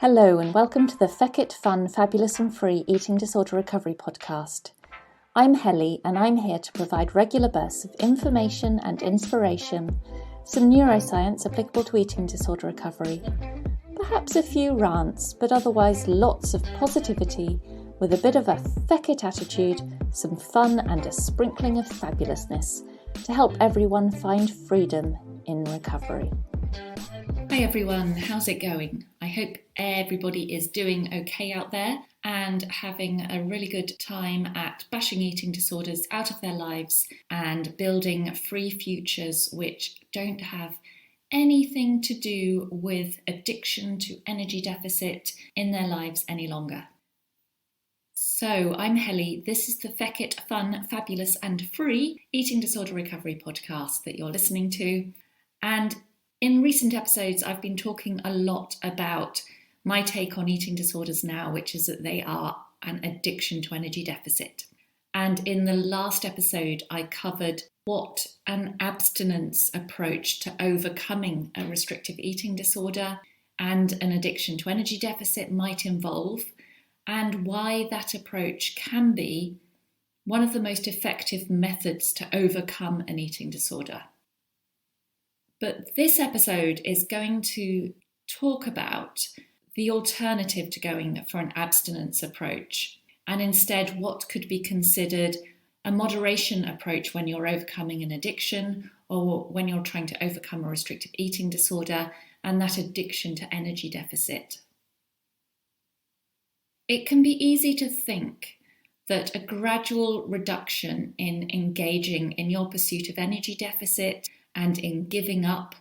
Hello and welcome to the Feck It Fun, Fabulous and Free Eating Disorder Recovery podcast. I'm Helly and I'm here to provide regular bursts of information and inspiration, some neuroscience applicable to eating disorder recovery, perhaps a few rants, but otherwise lots of positivity with a bit of a feck it attitude, some fun and a sprinkling of fabulousness to help everyone find freedom in recovery. Hi everyone, how's it going? I hope everybody is doing okay out there and having a really good time at bashing eating disorders out of their lives and building free futures which don't have anything to do with addiction to energy deficit in their lives any longer. So I'm Helly, this is the Feck It Fun, Fabulous and Free Eating Disorder Recovery podcast that you're listening to. And in recent episodes, I've been talking a lot about my take on eating disorders now, which is that they are an addiction to energy deficit. And in the last episode, I covered what an abstinence approach to overcoming a restrictive eating disorder and an addiction to energy deficit might involve, and why that approach can be one of the most effective methods to overcome an eating disorder. But this episode is going to talk about the alternative to going for an abstinence approach, and instead what could be considered a moderation approach when you're overcoming an addiction or when you're trying to overcome a restrictive eating disorder and that addiction to energy deficit. It can be easy to think that a gradual reduction in engaging in your pursuit of energy deficit and in giving up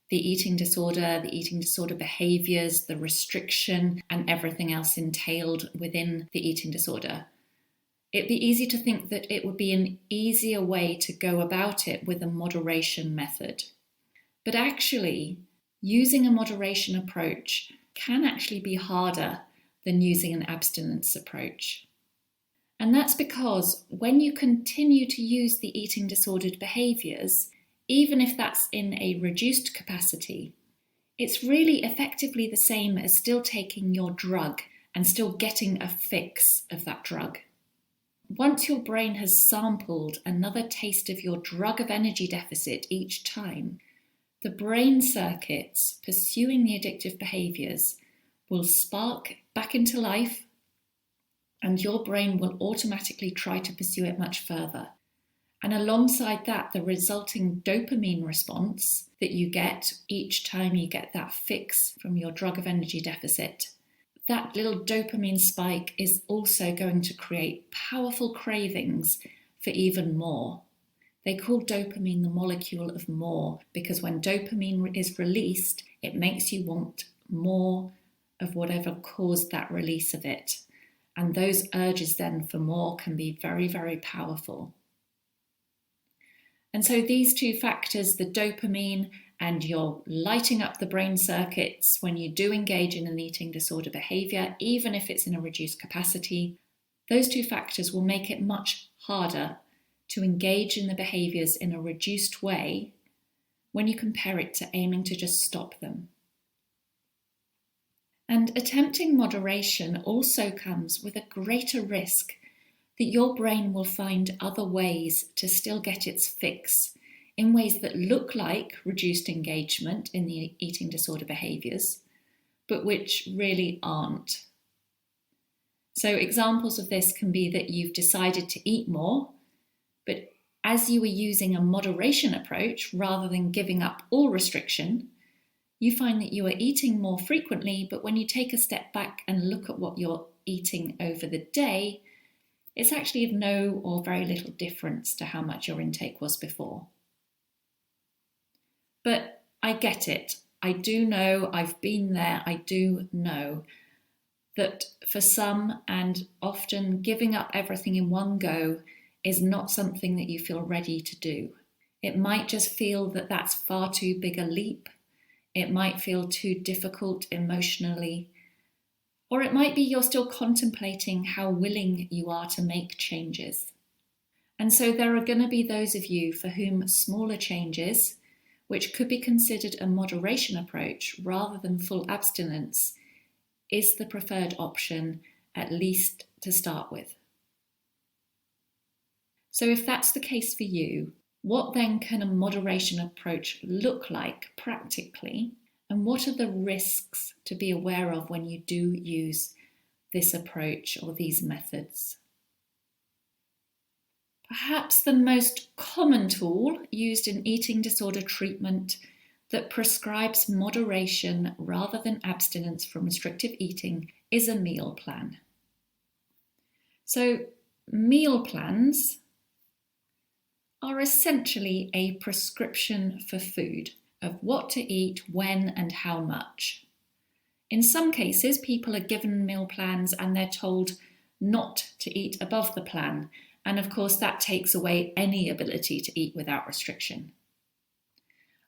the eating disorder behaviours, the restriction and everything else entailed within the eating disorder. It'd be easy to think that it would be an easier way to go about it with a moderation method. But actually, using a moderation approach can actually be harder than using an abstinence approach. And that's because when you continue to use the eating disordered behaviours, even if that's in a reduced capacity, it's really effectively the same as still taking your drug and still getting a fix of that drug. Once your brain has sampled another taste of your drug of energy deficit each time, the brain circuits pursuing the addictive behaviours will spark back into life, and your brain will automatically try to pursue it much further. And alongside that, the resulting dopamine response that you get each time you get that fix from your drug of energy deficit, that little dopamine spike is also going to create powerful cravings for even more. They call dopamine the molecule of more because when dopamine is released, it makes you want more of whatever caused that release of it. And those urges then for more can be very, very powerful. And so these two factors, the dopamine and you're lighting up the brain circuits when you do engage in an eating disorder behaviour, even if it's in a reduced capacity, those two factors will make it much harder to engage in the behaviours in a reduced way when you compare it to aiming to just stop them. And attempting moderation also comes with a greater risk that your brain will find other ways to still get its fix in ways that look like reduced engagement in the eating disorder behaviours, but which really aren't. So examples of this can be that you've decided to eat more, but as you were using a moderation approach rather than giving up all restriction, you find that you are eating more frequently, but when you take a step back and look at what you're eating over the day, it's actually of no or very little difference to how much your intake was before. But I get it. I do know, I've been there, I do know that for some, and often giving up everything in one go is not something that you feel ready to do. It might just feel that that's far too big a leap. It might feel too difficult emotionally. Or it might be you're still contemplating how willing you are to make changes. And so there are going to be those of you for whom smaller changes, which could be considered a moderation approach rather than full abstinence, is the preferred option, at least to start with. So if that's the case for you, what then can a moderation approach look like practically? And what are the risks to be aware of when you do use this approach or these methods? Perhaps the most common tool used in eating disorder treatment that prescribes moderation rather than abstinence from restrictive eating is a meal plan. So, meal plans are essentially a prescription for food of what to eat, when and how much. In some cases, people are given meal plans and they're told not to eat above the plan. And of course, that takes away any ability to eat without restriction.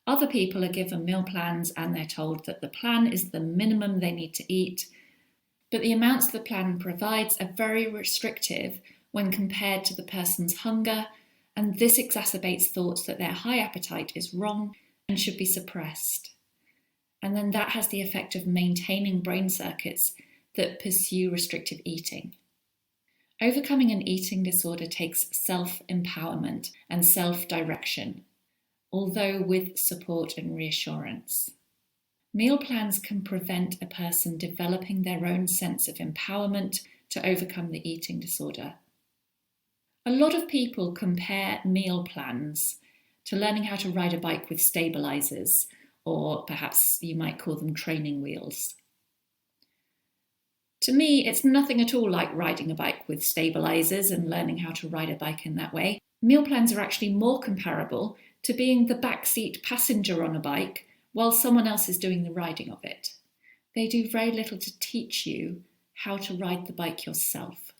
Other people are given meal plans and they're told that the plan is the minimum they need to eat, but the amounts the plan provides are very restrictive when compared to the person's hunger, and this exacerbates thoughts that their high appetite is wrong and should be suppressed. And then that has the effect of maintaining brain circuits that pursue restrictive eating. Overcoming an eating disorder takes self-empowerment and self-direction, although with support and reassurance. Meal plans can prevent a person developing their own sense of empowerment to overcome the eating disorder. A lot of people compare meal plans to learning how to ride a bike with stabilizers, or perhaps you might call them training wheels. To me, it's nothing at all like riding a bike with stabilizers and learning how to ride a bike in that way. Meal plans are actually more comparable to being the backseat passenger on a bike while someone else is doing the riding of it. They do very little to teach you how to ride the bike yourself.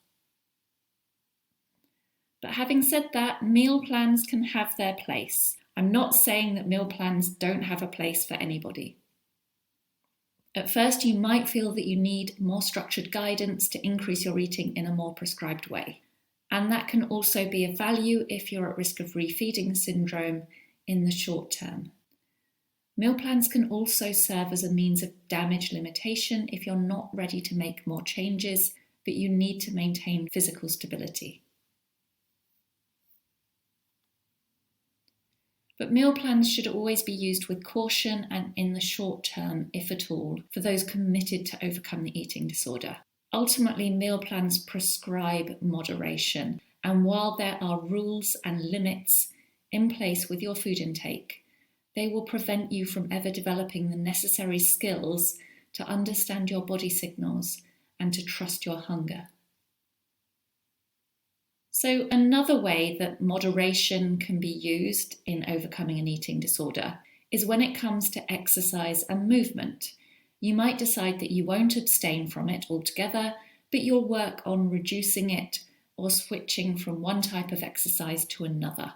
But having said that, meal plans can have their place. I'm not saying that meal plans don't have a place for anybody. At first, you might feel that you need more structured guidance to increase your eating in a more prescribed way. And that can also be of value if you're at risk of refeeding syndrome in the short term. Meal plans can also serve as a means of damage limitation if you're not ready to make more changes, but you need to maintain physical stability. But meal plans should always be used with caution and in the short term, if at all, for those committed to overcome the eating disorder. Ultimately, meal plans prescribe moderation, and while there are rules and limits in place with your food intake, they will prevent you from ever developing the necessary skills to understand your body signals and to trust your hunger. So another way that moderation can be used in overcoming an eating disorder is when it comes to exercise and movement. You might decide that you won't abstain from it altogether, but you'll work on reducing it or switching from one type of exercise to another.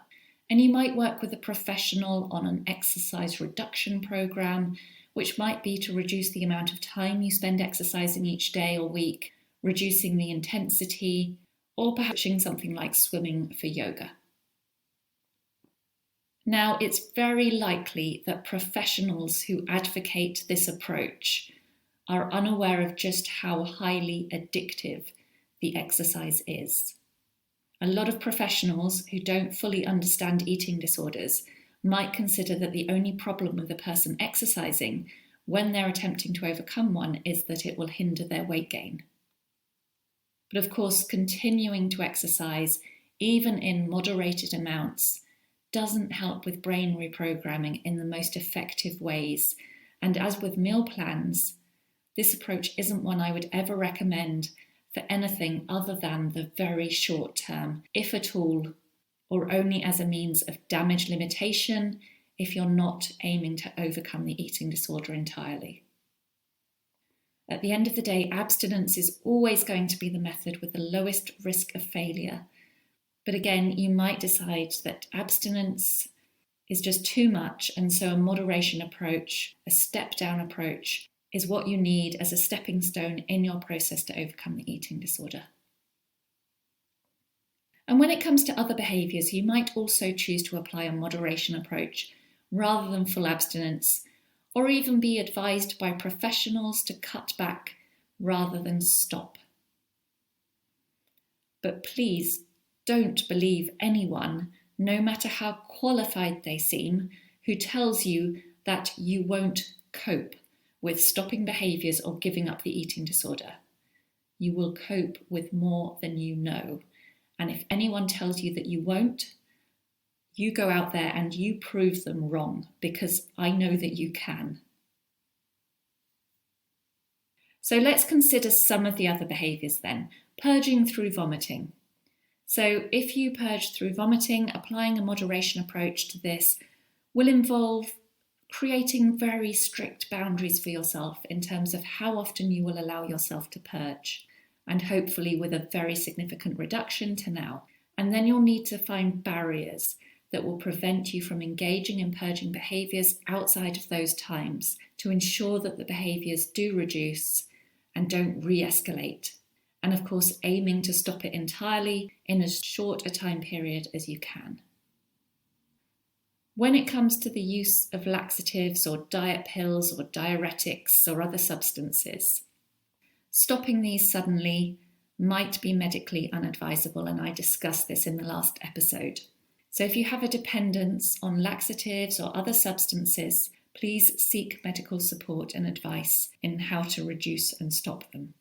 And you might work with a professional on an exercise reduction program, which might be to reduce the amount of time you spend exercising each day or week, reducing the intensity, or perhaps doing something like swimming for yoga. Now, it's very likely that professionals who advocate this approach are unaware of just how highly addictive the exercise is. A lot of professionals who don't fully understand eating disorders might consider that the only problem with a person exercising when they're attempting to overcome one is that it will hinder their weight gain. But of course, continuing to exercise, even in moderated amounts, doesn't help with brain reprogramming in the most effective ways. And as with meal plans, this approach isn't one I would ever recommend for anything other than the very short term, if at all, or only as a means of damage limitation if you're not aiming to overcome the eating disorder entirely. At the end of the day, abstinence is always going to be the method with the lowest risk of failure. But again, you might decide that abstinence is just too much, and so a moderation approach, a step-down approach, is what you need as a stepping stone in your process to overcome the eating disorder. And when it comes to other behaviours, you might also choose to apply a moderation approach rather than full abstinence, or even be advised by professionals to cut back rather than stop. But please don't believe anyone, no matter how qualified they seem, who tells you that you won't cope with stopping behaviours or giving up the eating disorder. You will cope with more than you know. And if anyone tells you that you won't, you go out there and you prove them wrong, because I know that you can. So let's consider some of the other behaviours then. Purging through vomiting. So if you purge through vomiting, applying a moderation approach to this will involve creating very strict boundaries for yourself in terms of how often you will allow yourself to purge, and hopefully with a very significant reduction to now. And then you'll need to find barriers that will prevent you from engaging in purging behaviours outside of those times to ensure that the behaviours do reduce and don't re-escalate. And of course, aiming to stop it entirely in as short a time period as you can. When it comes to the use of laxatives or diet pills or diuretics or other substances, stopping these suddenly might be medically unadvisable, and I discussed this in the last episode. So if you have a dependence on laxatives or other substances, please seek medical support and advice in how to reduce and stop them.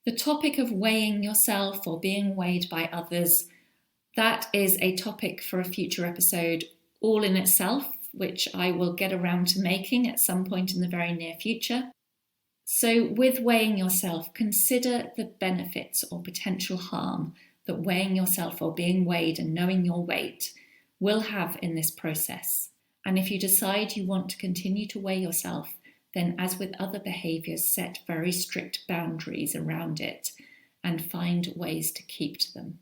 The topic of weighing yourself or being weighed by others, that is a topic for a future episode all in itself, which I will get around to making at some point in the very near future. So with weighing yourself, consider the benefits or potential harm that weighing yourself or being weighed and knowing your weight will have in this process. And if you decide you want to continue to weigh yourself, then as with other behaviours, set very strict boundaries around it and find ways to keep to them.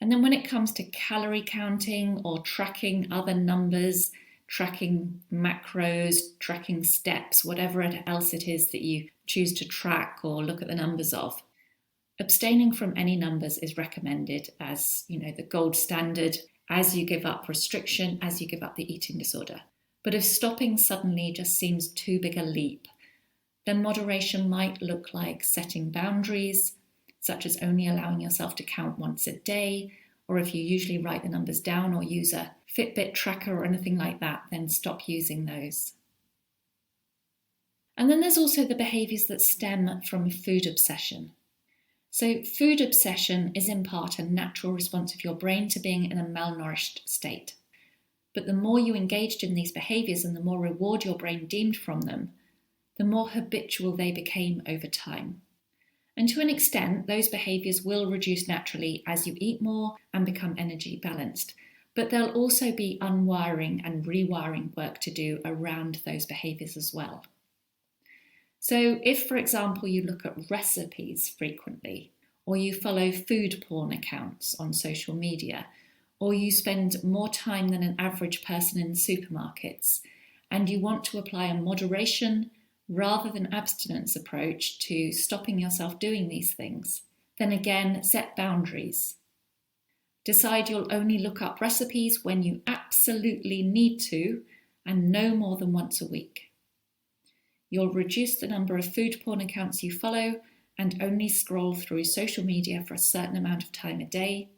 And then when it comes to calorie counting or tracking other numbers, tracking macros, tracking steps, whatever else it is that you choose to track or look at the numbers of, abstaining from any numbers is recommended as, the gold standard as you give up restriction, as you give up the eating disorder. But if stopping suddenly just seems too big a leap, then moderation might look like setting boundaries, such as only allowing yourself to count once a day, or if you usually write the numbers down or use a Fitbit tracker or anything like that, then stop using those. And then there's also the behaviours that stem from food obsession. So food obsession is in part a natural response of your brain to being in a malnourished state. But the more you engaged in these behaviours and the more reward your brain deemed from them, the more habitual they became over time. And to an extent, those behaviours will reduce naturally as you eat more and become energy balanced. But there'll also be unwiring and rewiring work to do around those behaviours as well. So if, for example, you look at recipes frequently, or you follow food porn accounts on social media, or you spend more time than an average person in supermarkets, and you want to apply a moderation rather than abstinence approach to stopping yourself doing these things, then again, set boundaries. Decide you'll only look up recipes when you absolutely need to, and no more than once a week. You'll reduce the number of food porn accounts you follow and only scroll through social media for a certain amount of time a day.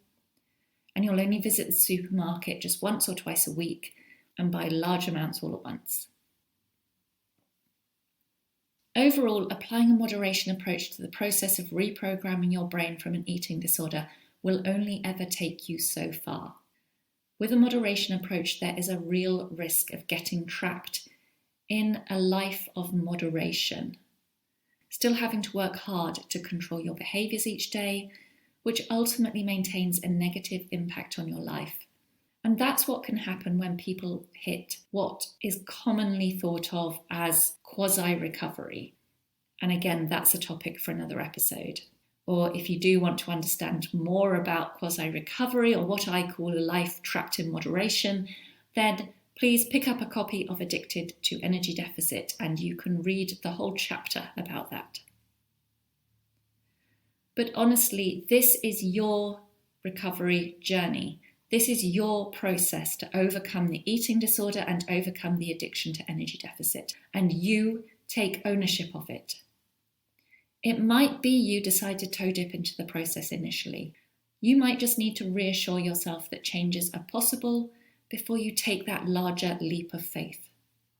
And you'll only visit the supermarket just once or twice a week and buy large amounts all at once. Overall, applying a moderation approach to the process of reprogramming your brain from an eating disorder will only ever take you so far. With a moderation approach, there is a real risk of getting trapped in a life of moderation, still having to work hard to control your behaviours each day, which ultimately maintains a negative impact on your life. And that's what can happen when people hit what is commonly thought of as quasi-recovery. And again, that's a topic for another episode. Or if you do want to understand more about quasi-recovery, or what I call a life trapped in moderation, then please pick up a copy of Addicted to Energy Deficit and you can read the whole chapter about that. But honestly, this is your recovery journey. This is your process to overcome the eating disorder and overcome the addiction to energy deficit, and you take ownership of it. It might be you decide to toe dip into the process initially. You might just need to reassure yourself that changes are possible before you take that larger leap of faith.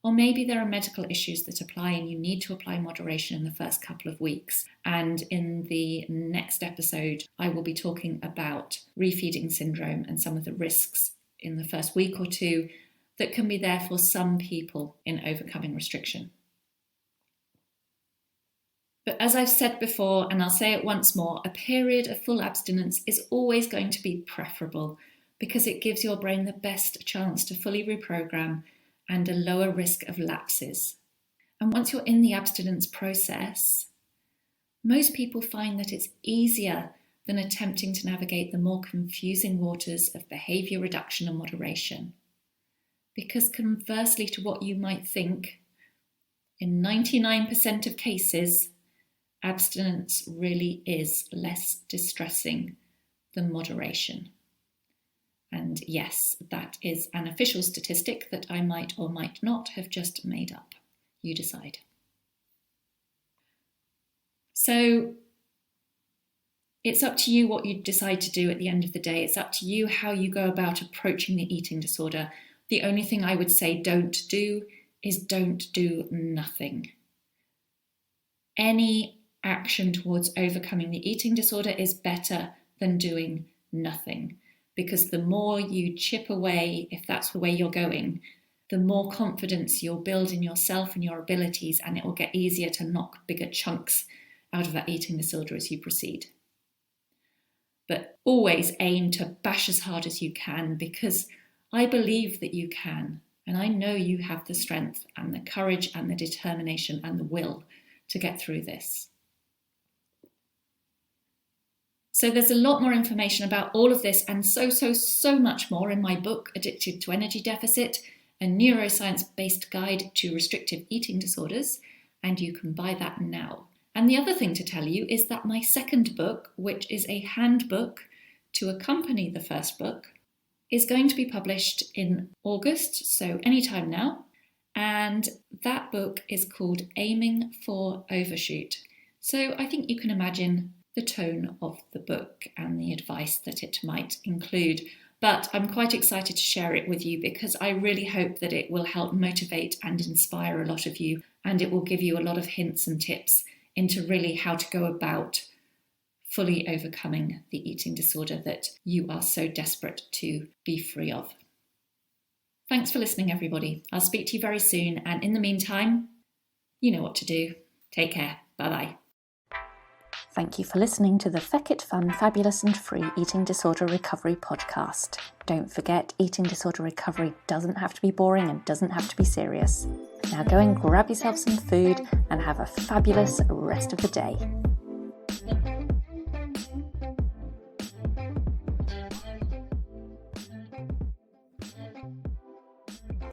Or maybe there are medical issues that apply and you need to apply moderation in the first couple of weeks. And in the next episode, I will be talking about refeeding syndrome and some of the risks in the first week or two that can be there for some people in overcoming restriction. But as I've said before, and I'll say it once more, a period of full abstinence is always going to be preferable because it gives your brain the best chance to fully reprogram and a lower risk of lapses. And once you're in the abstinence process, most people find that it's easier than attempting to navigate the more confusing waters of behaviour reduction and moderation. Because conversely to what you might think, in 99% of cases, abstinence really is less distressing than moderation. And yes, that is an official statistic that I might or might not have just made up. You decide. So it's up to you what you decide to do at the end of the day. It's up to you how you go about approaching the eating disorder. The only thing I would say don't do is don't do nothing. Any action towards overcoming the eating disorder is better than doing nothing. Because the more you chip away, if that's the way you're going, the more confidence you'll build in yourself and your abilities, and it will get easier to knock bigger chunks out of that eating disorder as you proceed. But always aim to bash as hard as you can, because I believe that you can, and I know you have the strength and the courage and the determination and the will to get through this. So there's a lot more information about all of this and so much more in my book, Addicted to Energy Deficit, a neuroscience-based guide to restrictive eating disorders, and you can buy that now. And the other thing to tell you is that my second book, which is a handbook to accompany the first book, is going to be published in August, so anytime now. And that book is called Aiming for Overshoot. So I think you can imagine the tone of the book and the advice that it might include. But I'm quite excited to share it with you because I really hope that it will help motivate and inspire a lot of you, and it will give you a lot of hints and tips into really how to go about fully overcoming the eating disorder that you are so desperate to be free of. Thanks for listening, everybody. I'll speak to you very soon, and in the meantime, you know what to do. Take care. Bye-bye. Thank you for listening to the Feck It Fun, Fabulous and Free Eating Disorder Recovery podcast. Don't forget, eating disorder recovery doesn't have to be boring and doesn't have to be serious. Now go and grab yourself some food and have a fabulous rest of the day.